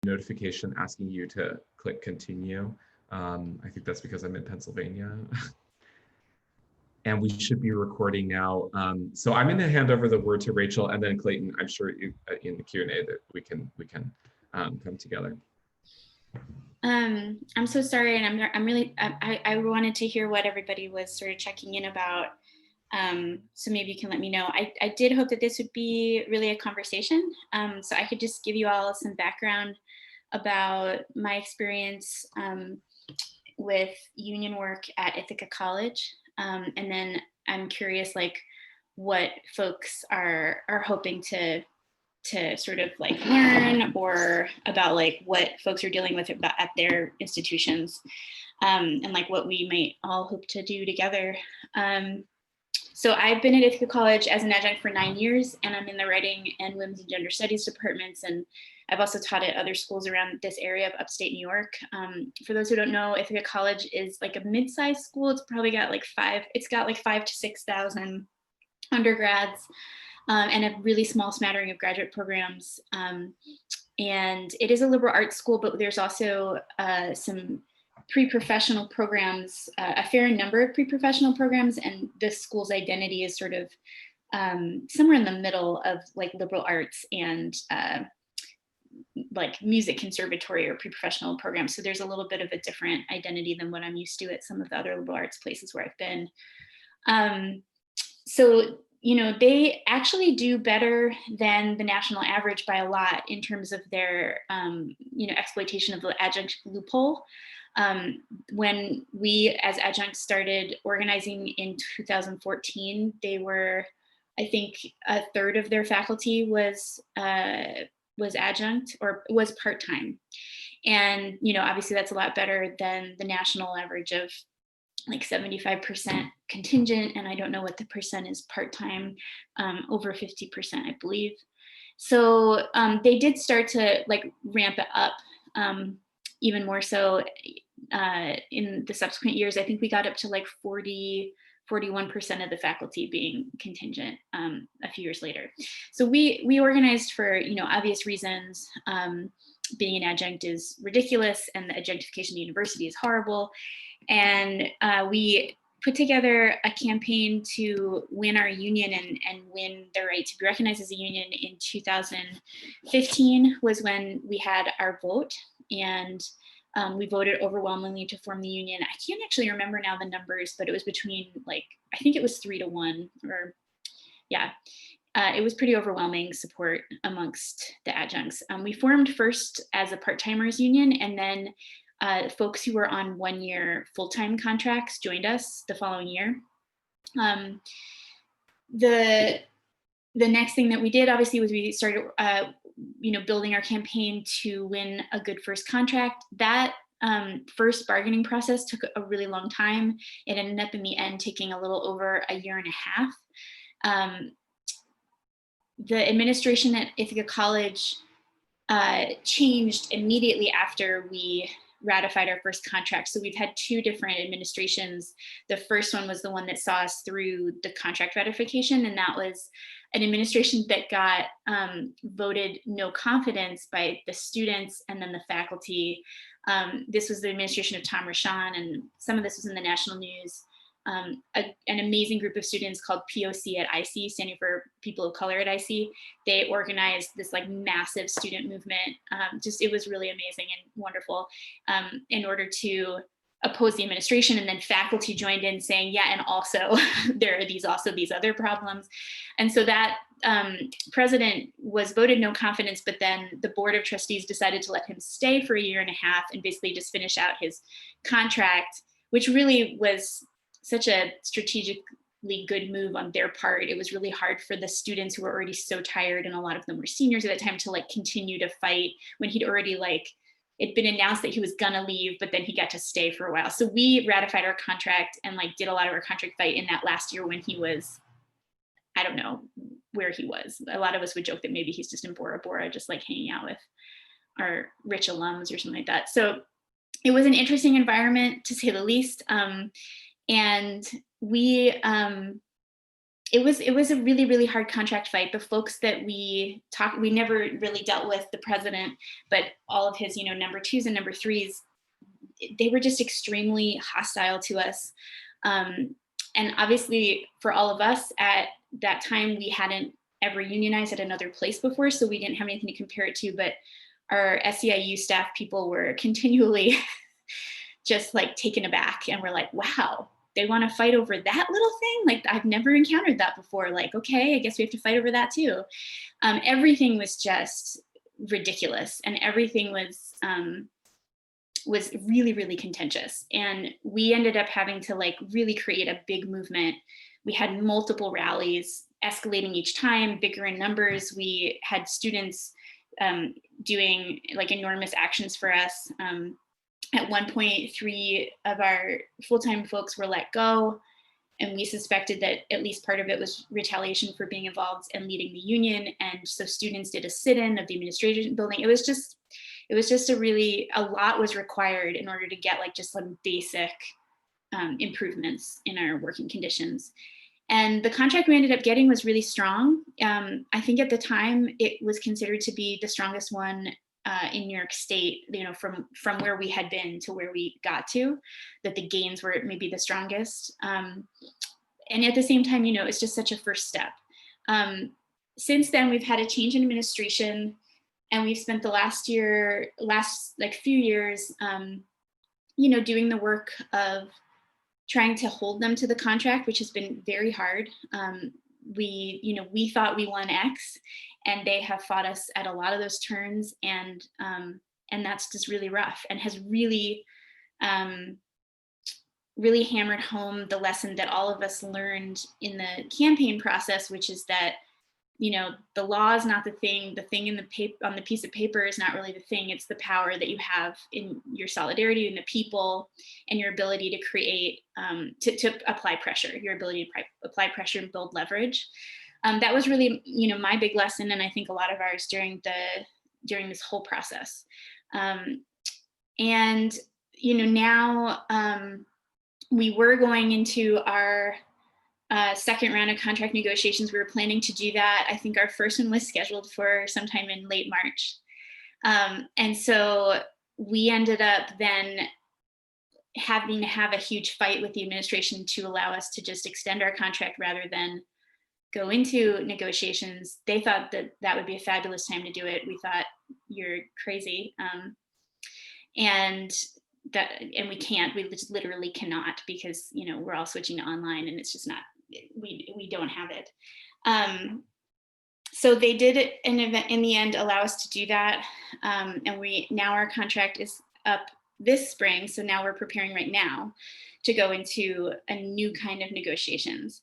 notification asking you to click continue. I think that's because I'm in Pennsylvania. And we should be recording now. So I'm going to hand over the word to Rachel, and then Clayton, I'm sure you, in the Q&A that we can come together. I'm so sorry, and I'm really I wanted to hear what everybody was sort of checking in about. So maybe you can let me know. I did hope that this would be really a conversation, so I could just give you all some background about my experience with union work at Ithaca College, and then I'm curious, like, what folks are hoping to sort of like learn, or about like what folks are dealing with at their institutions, and like what we might all hope to do together. So I've been at Ithaca College as an adjunct for 9 years, and I'm in the writing and women's and gender studies departments, and I've also taught at other schools around this area of upstate New York. For those who don't know, Ithaca College is like a mid-sized school. It's probably got like 5 to 6,000 undergrads, and a really small smattering of graduate programs. And it is a liberal arts school, but there's also some pre-professional programs, a fair number of pre-professional programs, and the school's identity is sort of somewhere in the middle of like liberal arts and like music conservatory or pre-professional programs. So there's a little bit of a different identity than what I'm used to at some of the other liberal arts places where I've been. So, you know, they actually do better than the national average by a lot in terms of their, you know, exploitation of the adjunct loophole. When we as adjuncts started organizing in 2014, they were, I think, a third of their faculty was adjunct or was part-time. And, you know, obviously that's a lot better than the national average of like 75% contingent, and I don't know what the percent is part-time, over 50%, I believe. So they did start to like ramp it up even more so in the subsequent years. I think we got up to like 41% of the faculty being contingent a few years later. So we organized for, you know, obvious reasons. Being an adjunct is ridiculous, and the adjunctification of the university is horrible. And we put together a campaign to win our union and win the right to be recognized as a union in 2015 was when we had our vote, and we voted overwhelmingly to form the union. I can't actually remember now the numbers, but it was between like, I think it was 3-1, or yeah. It was pretty overwhelming support amongst the adjuncts. We formed first as a part-timers union, and then folks who were on 1-year full-time contracts joined us the following year. The next thing that we did, obviously, was we started, you know, building our campaign to win a good first contract. That first bargaining process took a really long time. It ended up in the end taking a little over 1.5 years. The administration at Ithaca College changed immediately after we ratified our first contract. So we've had 2 different administrations. The first one was the one that saw us through the contract ratification, and that was an administration that got voted no confidence by the students and then the faculty. This was the administration of Tom Rashan, and some of this was in the national news. An amazing group of students called POC at IC, standing for People of Color at IC. They organized this like massive student movement. It was really amazing and wonderful, in order to oppose the administration. And then faculty joined in saying, yeah, and also there are these other problems. And so that president was voted no confidence, but then the board of trustees decided to let him stay for 1.5 years and basically just finish out his contract, which really was such a strategically good move on their part. It was really hard for the students who were already so tired, and a lot of them were seniors at that time, to like continue to fight when he'd already like, it'd been announced that he was gonna leave, but then he got to stay for a while. So we ratified our contract and like did a lot of our contract fight in that last year when he was, I don't know where he was. A lot of us would joke that maybe he's just in Bora Bora, just like hanging out with our rich alums or something like that. So it was an interesting environment, to say the least. And we it was a really, really hard contract fight. The folks that we never really dealt with the president, but all of his, number twos and number threes, they were just extremely hostile to us. And obviously for all of us at that time, we hadn't ever unionized at another place before, so we didn't have anything to compare it to, but our SEIU staff people were continually just like taken aback, and we're like, wow, they want to fight over that little thing? Like, I've never encountered that before. Like, okay, I guess we have to fight over that too. Everything was just ridiculous, and everything was really, really contentious. And we ended up having to like really create a big movement. We had multiple rallies, escalating each time, bigger in numbers. We had students doing like enormous actions for us. At one point, 3 of our full-time folks were let go, and we suspected that at least part of it was retaliation for being involved and leading the union. And so students did a sit-in of the administration building. It was just a lot was required in order to get like just some basic improvements in our working conditions. And the contract we ended up getting was really strong. I think at the time it was considered to be the strongest one in New York State, from where we had been to where we got to, that the gains were maybe the strongest. And at the same time, it's just such a first step. Since then, we've had a change in administration, and we've spent the last few years, doing the work of trying to hold them to the contract, which has been very hard. We thought we won X, and they have fought us at a lot of those turns, and that's just really rough, and has really, really hammered home the lesson that all of us learned in the campaign process, which is that the law is not the thing. The thing on the piece of paper is not really the thing. It's the power that you have in your solidarity in the people, and your ability to create, to apply pressure, your ability to apply pressure and build leverage. That was really, my big lesson, and I think a lot of ours during this whole process. And now we were going into our second round of contract negotiations. We were planning to do that. I think our first one was scheduled for sometime in late March. And so we ended up then having to have a huge fight with the administration to allow us to just extend our contract rather than go into negotiations. They thought that would be a fabulous time to do it. We thought, you're crazy. And we can't, we just literally cannot, because, we're all switching to online, and it's just not, we don't have it. So they did it in the end allow us to do that. And now our contract is up this spring. So now we're preparing right now to go into a new kind of negotiations.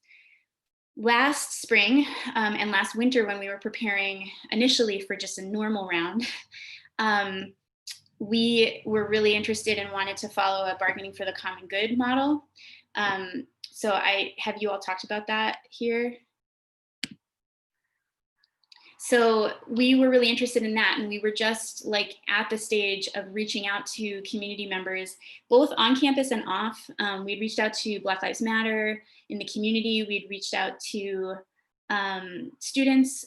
Last spring and last winter, when we were preparing initially for just a normal round, we were really interested and wanted to follow a bargaining for the common good model. So have you all talked about that here? So we were really interested in that, and we were just like at the stage of reaching out to community members, both on campus and off. We'd reached out to Black Lives Matter in the community. We'd reached out to students,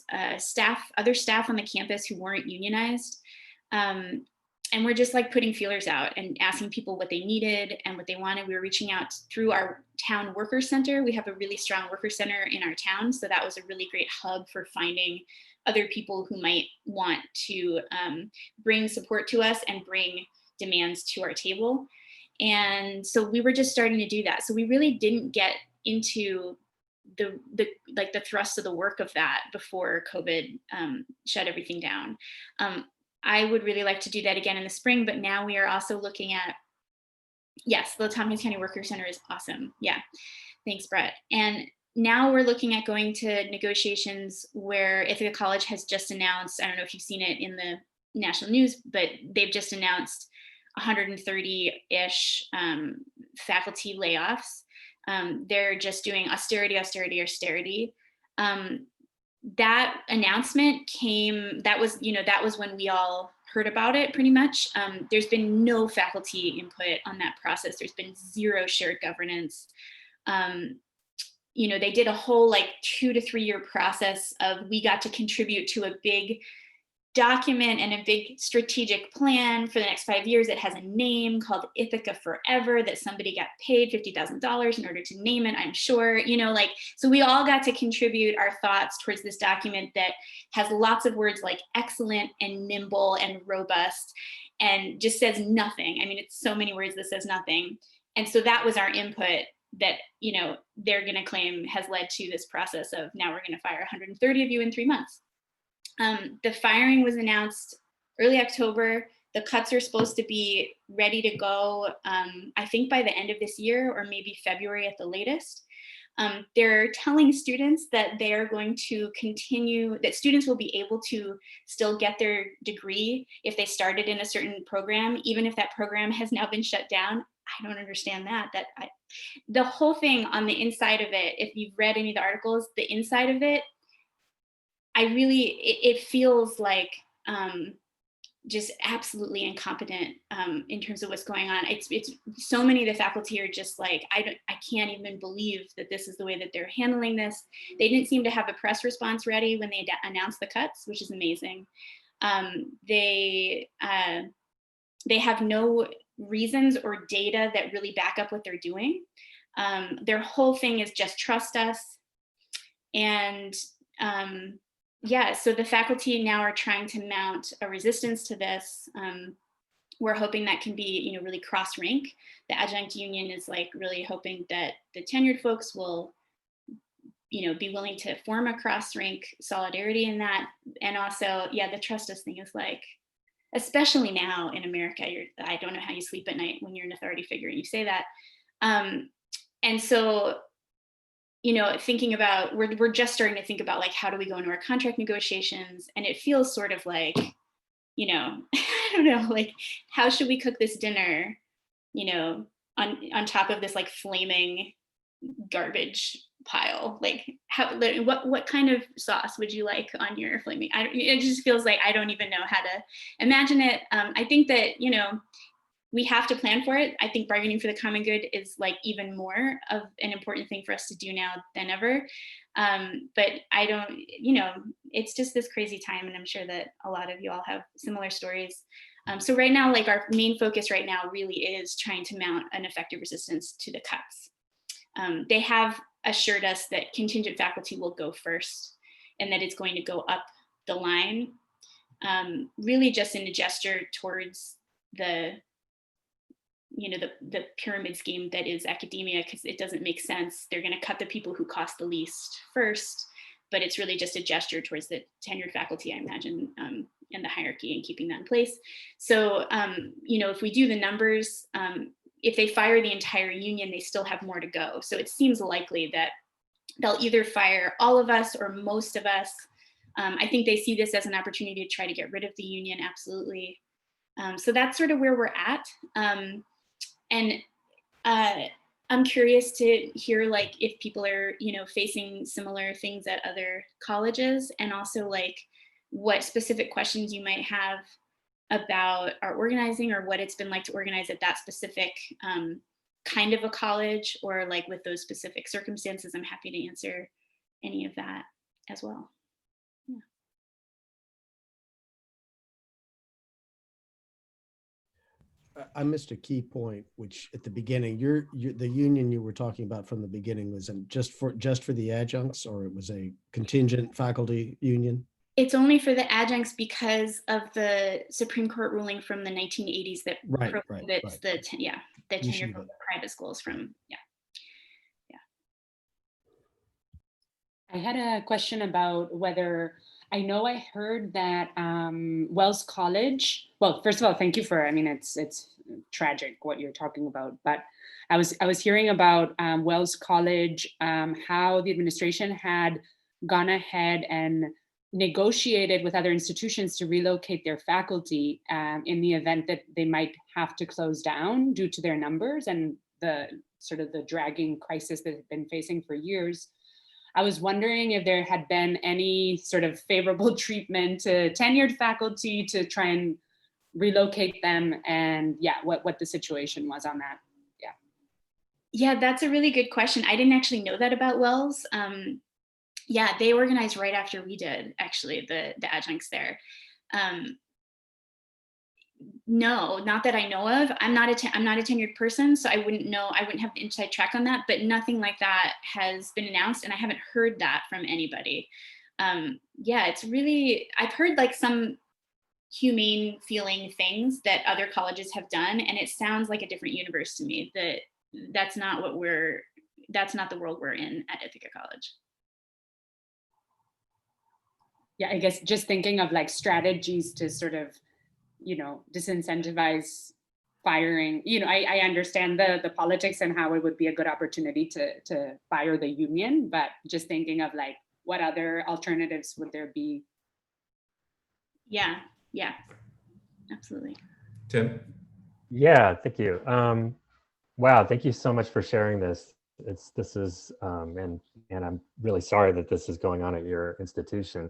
other staff on the campus who weren't unionized. And we're just like putting feelers out and asking people what they needed and what they wanted. We were reaching out through our town worker center. We have a really strong worker center in our town. So that was a really great hub for finding other people who might want to bring support to us and bring demands to our table. And so we were just starting to do that. So we really didn't get into the thrust of the work of that before COVID shut everything down. I would really like to do that again in the spring, but now we are also looking at, yes, the Tompkins County Worker Center is awesome. Yeah, thanks, Brett. And now we're looking at going to negotiations where Ithaca College has just announced, I don't know if you've seen it in the national news, but they've just announced 130-ish faculty layoffs. They're just doing austerity. That announcement came, that was when we all heard about it pretty much. There's been no faculty input on that process. There's been zero shared governance. they did a whole like 2 to 3 year process of, we got to contribute to a big document and a big strategic plan for the next 5 years. It has a name called Ithaca Forever that somebody got paid $50,000 in order to name it, I'm sure, so we all got to contribute our thoughts towards this document that has lots of words like excellent and nimble and robust, and just says nothing. I mean, it's so many words that says nothing. And so that was our input that, they're going to claim has led to this process of, now we're going to fire 130 of you in 3 months. The firing was announced early October. The cuts are supposed to be ready to go, I think by the end of this year, or maybe February at the latest. They're telling students that they're going to continue, that students will be able to still get their degree if they started in a certain program, even if that program has now been shut down. I don't understand that. The whole thing on the inside of it, if you've read any of the articles, the inside of it, it feels like just absolutely incompetent in terms of what's going on. It's so many of the faculty are just like, I can't even believe that this is the way that they're handling this. They didn't seem to have a press response ready when they announced the cuts, which is amazing. They have no reasons or data that really back up what they're doing. Their whole thing is just trust us. And so the faculty now are trying to mount a resistance to this. We're hoping that can be, really cross-rank. The adjunct union is like really hoping that the tenured folks will, be willing to form a cross-rank solidarity in that. And also, the trust us thing is like, especially now in America, I don't know how you sleep at night when you're an authority figure and you say that. And so, thinking about, we're just starting to think about like, how do we go into our contract negotiations? And it feels sort of like, I don't know, like, how should we cook this dinner, on top of this like flaming garbage pile? Like, what kind of sauce would you like on your flaming? It just feels like I don't even know how to imagine it. I think that, we have to plan for it. I think bargaining for the common good is like even more of an important thing for us to do now than ever. But I don't, it's just this crazy time, and I'm sure that a lot of you all have similar stories. So right now, like our main focus right now really is trying to mount an effective resistance to the cuts. They have assured us that contingent faculty will go first, and that it's going to go up the line, really just in a gesture towards the pyramid scheme that is academia, because it doesn't make sense. They're going to cut the people who cost the least first, but it's really just a gesture towards the tenured faculty, I imagine, and the hierarchy, and keeping that in place. So, if we do the numbers, if they fire the entire union, they still have more to go. So it seems likely that they'll either fire all of us or most of us. I think they see this as an opportunity to try to get rid of the union, absolutely. So that's sort of where we're at. And I'm curious to hear like if people are, facing similar things at other colleges, and also like what specific questions you might have about our organizing, or what it's been like to organize at that specific kind of a college, or like with those specific circumstances. I'm happy to answer any of that as well. I missed a key point, which at the beginning, the union you were talking about from the beginning was just for the adjuncts, or it was a contingent faculty union? It's only for the adjuncts because of the Supreme Court ruling from the 1980s that prohibits the tenure from the private schools from, I had a question about whether, I know I heard that Wells College, well, first of all, thank you for, it's tragic what you're talking about, but I was hearing about Wells College, how the administration had gone ahead and negotiated with other institutions to relocate their faculty in the event that they might have to close down due to their numbers and the sort of the dragging crisis that they've been facing for years. I was wondering if there had been any sort of favorable treatment to tenured faculty to try and relocate them, and what the situation was on that. Yeah, that's a really good question. I didn't actually know that about Wells. Yeah, they organized right after we did, actually, the adjuncts there. Um, no, not that I know of. I'm not a tenured person, so I wouldn't know. I wouldn't have the inside track on that. But nothing like that has been announced, and I haven't heard that from anybody. Yeah, it's really. I've heard like some humane feeling things that other colleges have done, and it sounds like a different universe to me. That's not what we're. That's not the world we're in at Ithaca College. Yeah, I guess just thinking of like strategies to sort of, disincentivize firing. I understand the politics and how it would be a good opportunity to fire the union, but just thinking of like what other alternatives would there be? Yeah, absolutely. Tim? Yeah, thank you. Wow, thank you so much for sharing this. And I'm really sorry that this is going on at your institution.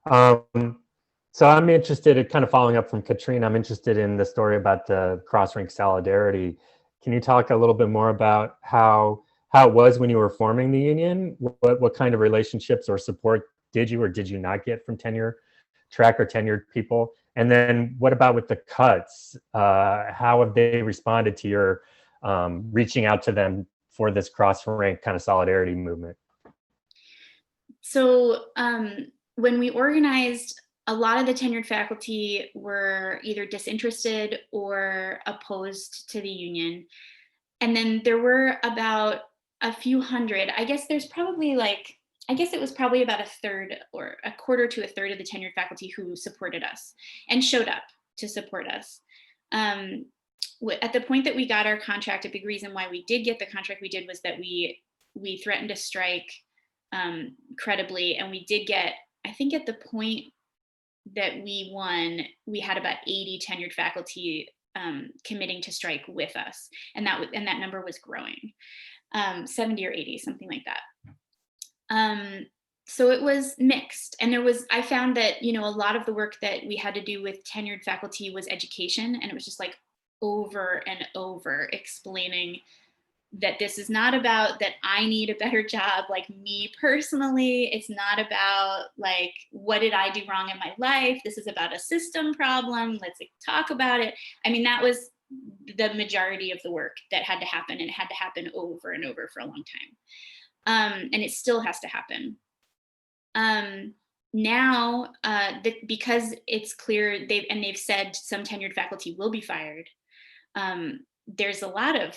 So I'm interested in kind of following up from Katrina. I'm interested in the story about the cross-rank solidarity. Can you talk a little bit more about how it was when you were forming the union? What kind of relationships or support did you or did you not get from tenure track or tenured people? And then what about with the cuts? How have they responded to your reaching out to them for this cross-rank kind of solidarity movement? So when we organized, a lot of the tenured faculty were either disinterested or opposed to the union. And then there were about a few hundred. I guess it was probably about a third or a quarter to a third of the tenured faculty who supported us and showed up to support us. At the point that we got our contract, a big reason why we did get the contract we did was that we threatened to strike credibly, and we did get, I think at the point that we won, we had about 80 tenured faculty committing to strike with us, and that number was growing, 70 or 80, something like that. So it was mixed, and I found that a lot of the work that we had to do with tenured faculty was education, and it was just like over and over explaining that this is not about that I need a better job, like me personally. It's not about like, what did I do wrong in my life? This is about a system problem. Let's talk about it. I mean, that was the majority of the work that had to happen, and it had to happen over and over for a long time. And it still has to happen. Now, because it's clear they've said some tenured faculty will be fired. There's a lot of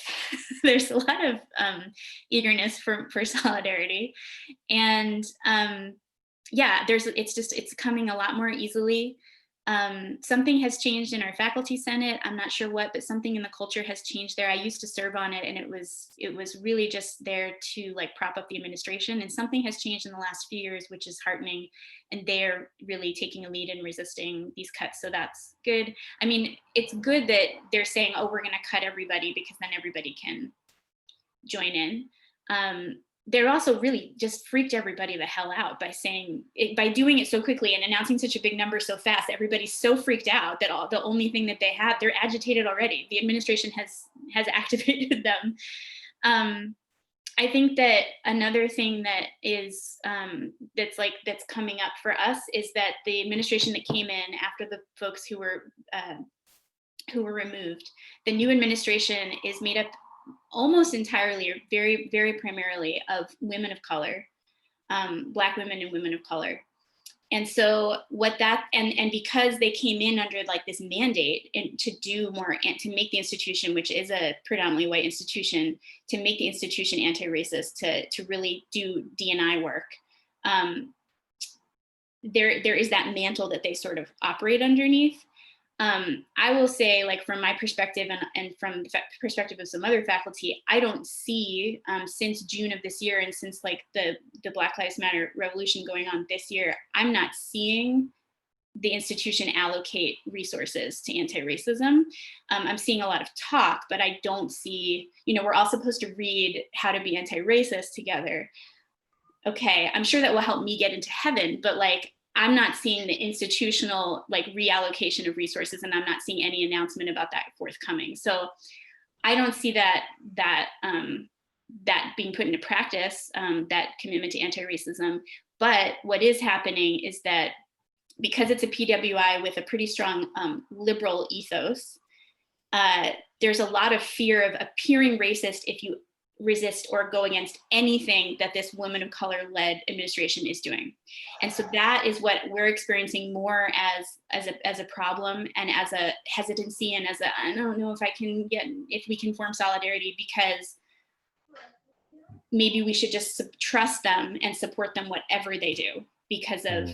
eagerness for solidarity, and it's coming a lot more easily. Something has changed in our faculty senate. I'm not sure what, but something in the culture has changed there. I used to serve on it, and it was really just there to like prop up the administration, and something has changed in the last few years, which is heartening, and they're really taking a lead in resisting these cuts, so that's good. I mean, it's good that they're saying, oh, we're going to cut everybody because then everybody can join in. They're also really just freaked everybody the hell out by doing it so quickly and announcing such a big number so fast. Everybody's so freaked out that the only thing that they have, they're agitated already. The administration has activated them. I think that another thing that is that's coming up for us is that the administration that came in after the folks who were removed, the new administration is made up almost entirely, or very, very primarily, of women of color, Black women and women of color. And so and because they came in under like this mandate and to do more and to make the institution, which is a predominantly white institution, to make the institution anti-racist, to really do D&I work, there is that mantle that they sort of operate underneath. I will say, like, from my perspective and from the perspective of some other faculty, I don't see since June of this year and since like the Black Lives Matter revolution going on this year, I'm not seeing the institution allocate resources to anti-racism. I'm seeing a lot of talk, but I don't see, we're all supposed to read How to Be Anti-Racist together. Okay, I'm sure that will help me get into heaven, but like, I'm not seeing the institutional like reallocation of resources, and I'm not seeing any announcement about that forthcoming. So I don't see that that being put into practice, that commitment to anti-racism. But what is happening is that because it's a PWI with a pretty strong liberal ethos, there's a lot of fear of appearing racist if you resist or go against anything that this women of color-led administration is doing. And so that is what we're experiencing more as a problem, and as a hesitancy, and as a, I don't know if we can form solidarity, because maybe we should just trust them and support them whatever they do, because of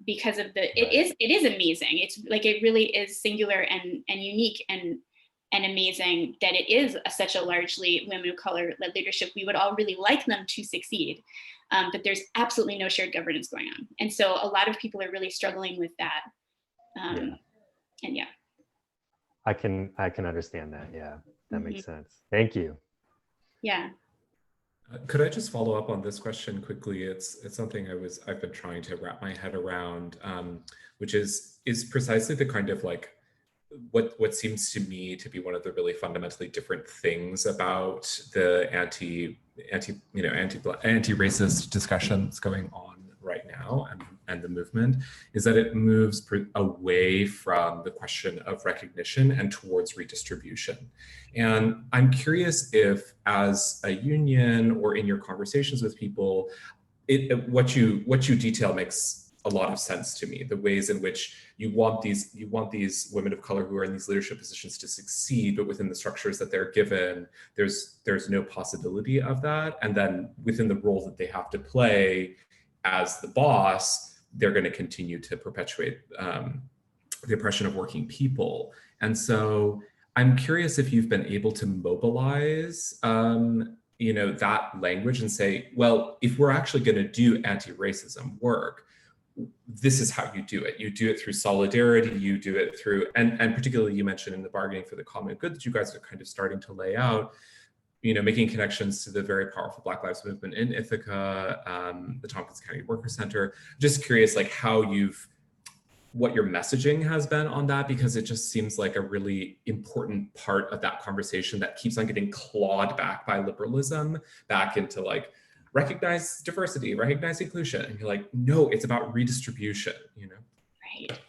it is amazing. It's like, it really is singular and unique and amazing that it is such a largely women of color led leadership. We would all really like them to succeed, but there's absolutely no shared governance going on. And so a lot of people are really struggling with that. And yeah. I can understand that. Yeah, that makes sense. Thank you. Yeah. Could I just follow up on this question quickly? It's something I've been trying to wrap my head around, which is precisely the kind of like what seems to me to be one of the really fundamentally different things about the anti-racist discussions going on right now, and the movement, is that it moves away from the question of recognition and towards redistribution. And I'm curious if, as a union or in your conversations with people, what you detail makes a lot of sense to me. The ways in which you want these women of color who are in these leadership positions to succeed, but within the structures that they're given, there's no possibility of that. And then within the role that they have to play as the boss, they're going to continue to perpetuate the oppression of working people. And so I'm curious if you've been able to mobilize that language and say, well, if we're actually going to do anti-racism work, this is how you do it. You do it through solidarity, you do it through, and particularly you mentioned in the bargaining for the common good that you guys are kind of starting to lay out, making connections to the very powerful Black Lives Movement in Ithaca, the Tompkins County Worker Center. Just curious, like what your messaging has been on that, because it just seems like a really important part of that conversation that keeps on getting clawed back by liberalism, back into like, recognize diversity, recognize inclusion. And you're like, no, it's about redistribution, Right.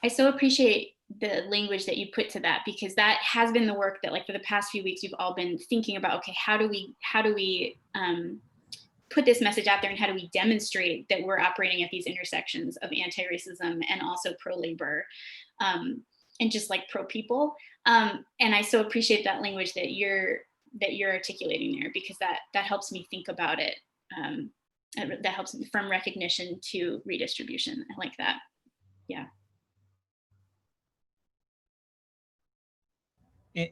I so appreciate the language that you put to that, because that has been the work that, like, for the past few weeks, we've all been thinking about, okay, how do we put this message out there, and how do we demonstrate that we're operating at these intersections of anti-racism and also pro-labor, and just like pro-people. And I so appreciate that language that you're articulating there, because that helps me think about it. That helps me from recognition to redistribution. I like that. Yeah.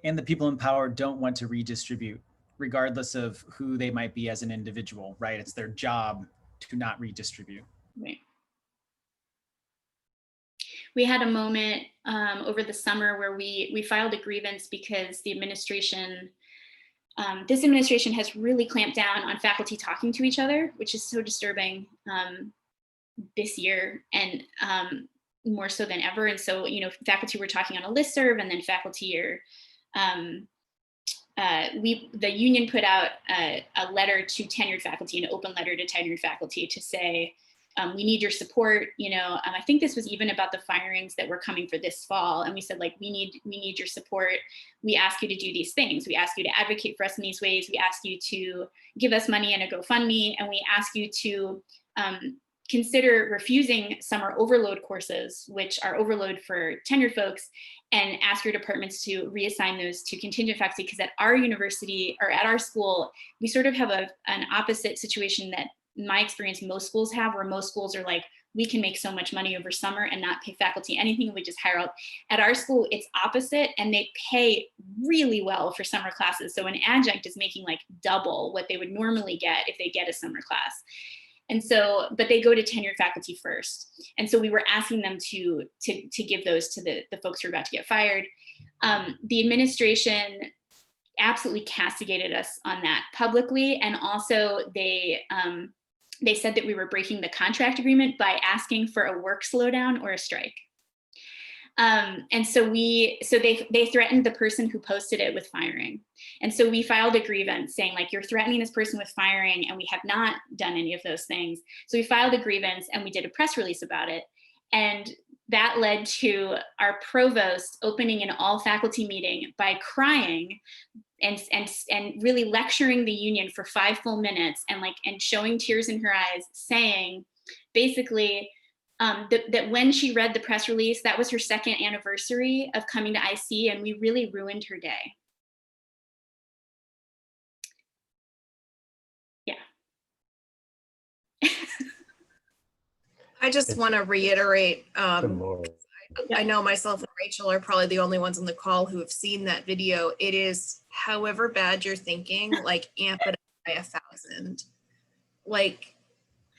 And the people in power don't want to redistribute, regardless of who they might be as an individual, right? It's their job to not redistribute. Right. We had a moment over the summer where we filed a grievance because the administration, this administration has really clamped down on faculty talking to each other, which is so disturbing this year, and more so than ever. And so, faculty were talking on a listserv, and then faculty are, the union put out a letter to tenured faculty, an open letter to tenured faculty, to say, we need your support. I think this was even about the firings that were coming for this fall. And we said, like, we need your support. We ask you to do these things. We ask you to advocate for us in these ways. We ask you to give us money in a GoFundMe. And we ask you to consider refusing summer overload courses, which are overload for tenured folks, and ask your departments to reassign those to contingent faculty. Because at our university, or at our school, we sort of have an opposite situation that, in my experience, most schools have, where most schools are like, we can make so much money over summer and not pay faculty anything, and we just hire out. At our school, it's opposite, and they pay really well for summer classes. So an adjunct is making like double what they would normally get if they get a summer class. And so, but they go to tenured faculty first. And so we were asking them to give those to the folks who are about to get fired. The administration absolutely castigated us on that publicly. And also they said that we were breaking the contract agreement by asking for a work slowdown or a strike. And so they threatened the person who posted it with firing. And so we filed a grievance saying, like, you're threatening this person with firing, and we have not done any of those things. So we filed a grievance and we did a press release about it. And that led to our provost opening an all faculty meeting by crying and really lecturing the union for 5 full minutes and showing tears in her eyes, saying basically that when she read the press release, that was her 2nd anniversary of coming to IC, and we really ruined her day. Yeah. I just want to reiterate, Good Lord. I know myself and Rachel are probably the only ones on the call who have seen that video. It is, however bad you're thinking, like, amp it up by 1,000. Like,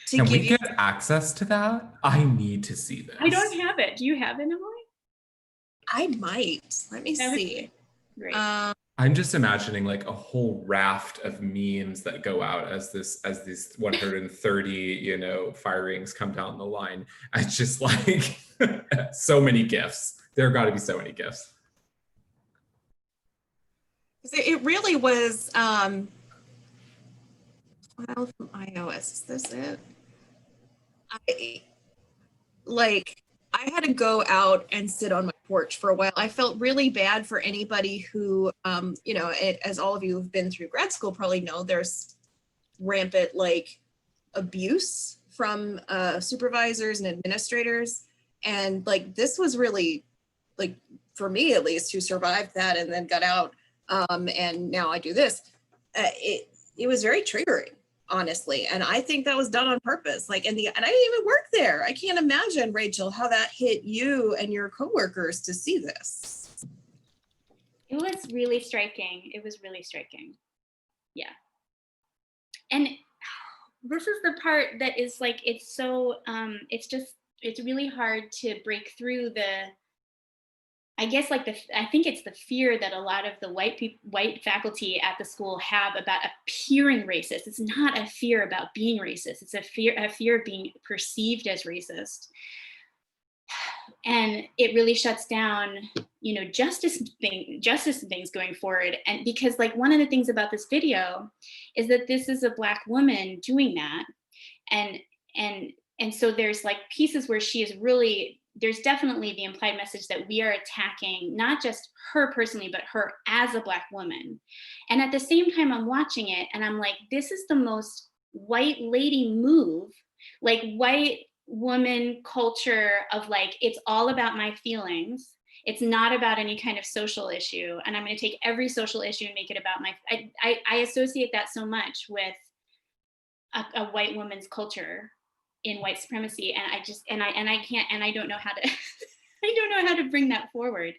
Can we get access to that? I need to see this. I don't have it. Do you have it, Emily? I might. Let me see. Great. I'm just imagining like a whole raft of memes that go out as these 130, firings come down the line. It's just like so many GIFs. There have got to be so many GIFs. It really was, well, from iOS, is this it? I had to go out and sit on my porch for a while. I felt really bad for anybody who, as all of you who've been through grad school probably know, there's rampant abuse from supervisors and administrators. And this was really, for me at least, who survived that and then got out, and now I do this, it was very triggering, honestly. And I think that was done on purpose. And I didn't even work there. I can't imagine, Rachel, how that hit you and your coworkers to see this. It was really striking. It was really striking. Yeah. And this is the part that is it's so, it's really hard to break through I think it's the fear that a lot of the white faculty at the school have about appearing racist. It's not a fear about being racist. It's a fear of being perceived as racist. And it really shuts down, justice things going forward. And because one of the things about this video is that this is a Black woman doing that. And so there's pieces where she is really, there's definitely the implied message that we are attacking not just her personally, but her as a Black woman. And at the same time, I'm watching it and I'm like, this is the most white lady move, white woman culture of it's all about my feelings. It's not about any kind of social issue. And I'm going to take every social issue and make it about I associate that so much with a white woman's culture in white supremacy, and I don't know how to I don't know how to bring that forward.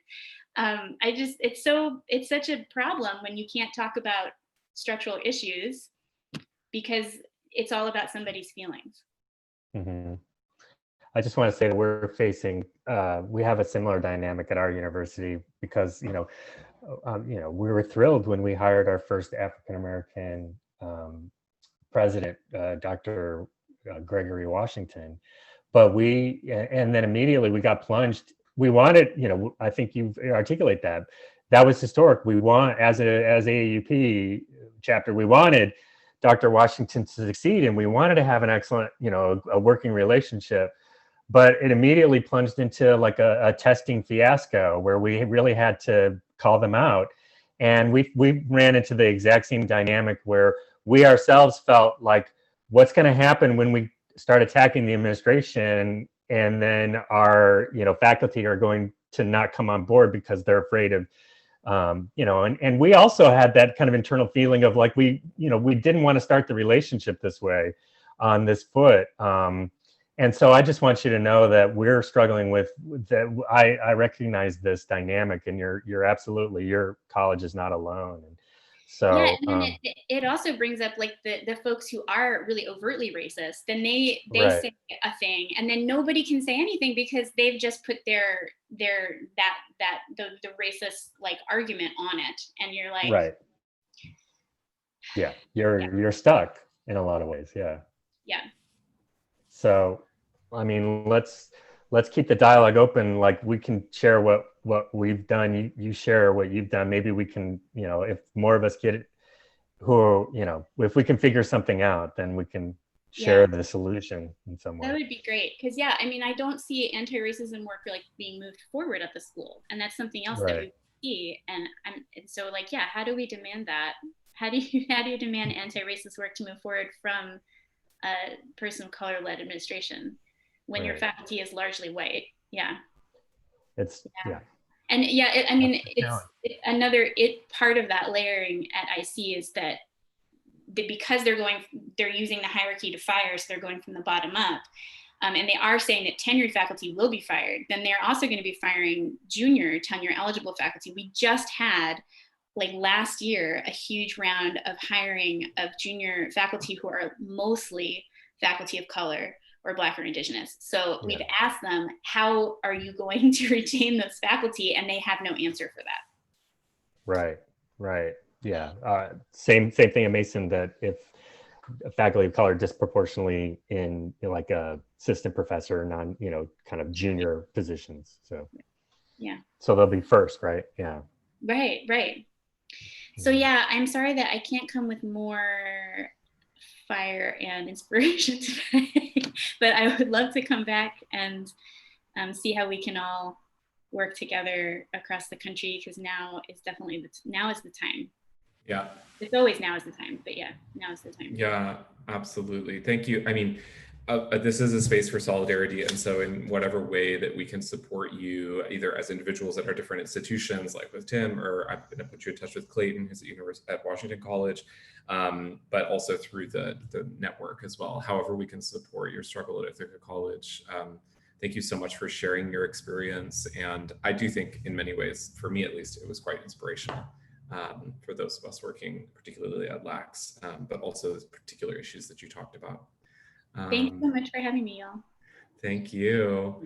It's such a problem when you can't talk about structural issues because it's all about somebody's feelings. Mm-hmm. I just want to say that we're facing, we have a similar dynamic at our university because, we were thrilled when we hired our first African-American president, Dr. Gregory Washington, but and then immediately we got plunged. We wanted, I think you articulate that was historic. We want, as AAUP chapter, we wanted Dr. Washington to succeed and we wanted to have an excellent, a working relationship, but it immediately plunged into a testing fiasco where we really had to call them out. And we ran into the exact same dynamic where we ourselves felt like, what's going to happen when we start attacking the administration and then our, faculty are going to not come on board because they're afraid of, and we also had that kind of internal feeling of we didn't want to start the relationship this way on this foot. And so I just want you to know that we're struggling with that. I recognize this dynamic and you're absolutely, your college is not alone. And so yeah, and then it also brings up the folks who are really overtly racist. Then they right. say a thing, and then nobody can say anything because they've just put the racist argument on it, and you're like, right. Yeah, you're stuck in a lot of ways. Yeah. Yeah. So, I mean, let's let's keep the dialogue open. Like we can share what we've done. You share what you've done. Maybe we can, you know, if more of us get it, who are, you know, if we can figure something out, then we can share the solution in some way. That would be great. Because yeah, I mean, I don't see anti-racism work like being moved forward at the school. And that's something else that we see. And so like, yeah, how do we demand that? How do you demand anti-racist work to move forward from a person of color-led administration when your faculty is largely white? Yeah. It's And yeah, I mean, part of that layering at IC is that because they're using the hierarchy to fire, so they're going from the bottom up, and they are saying that tenured faculty will be fired, then they're also going to be firing junior tenure eligible faculty. We just had, like last year, a huge round of hiring of junior faculty who are mostly faculty of color or Black or Indigenous. So we've asked them, how are you going to retain those faculty? And they have no answer for that. Right. Yeah. Same thing at Mason, that if a faculty of color disproportionately in like a assistant professor, kind of junior positions. So so they'll be first, right? Yeah. Right. So yeah, I'm sorry that I can't come with more fire and inspiration today, but I would love to come back and see how we can all work together across the country, because now is definitely now is the time. Yeah. It's always now is the time, but yeah, now is the time. Yeah, absolutely. Thank you. I mean, this is a space for solidarity. And so in whatever way that we can support you, either as individuals at our different institutions, like with Tim, or I'm going to put you in touch with Clayton, who's at Washington College, but also through the network as well. However we can support your struggle at Ithaca College. Thank you so much for sharing your experience. And I do think in many ways, for me at least, it was quite inspirational for those of us working particularly at LACS, but also the particular issues that you talked about. Thank you so much for having me, y'all. Thank you.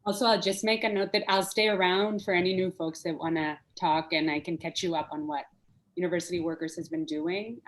Also, I'll just make a note that I'll stay around for any new folks that want to talk, and I can catch you up on what University Workers has been doing.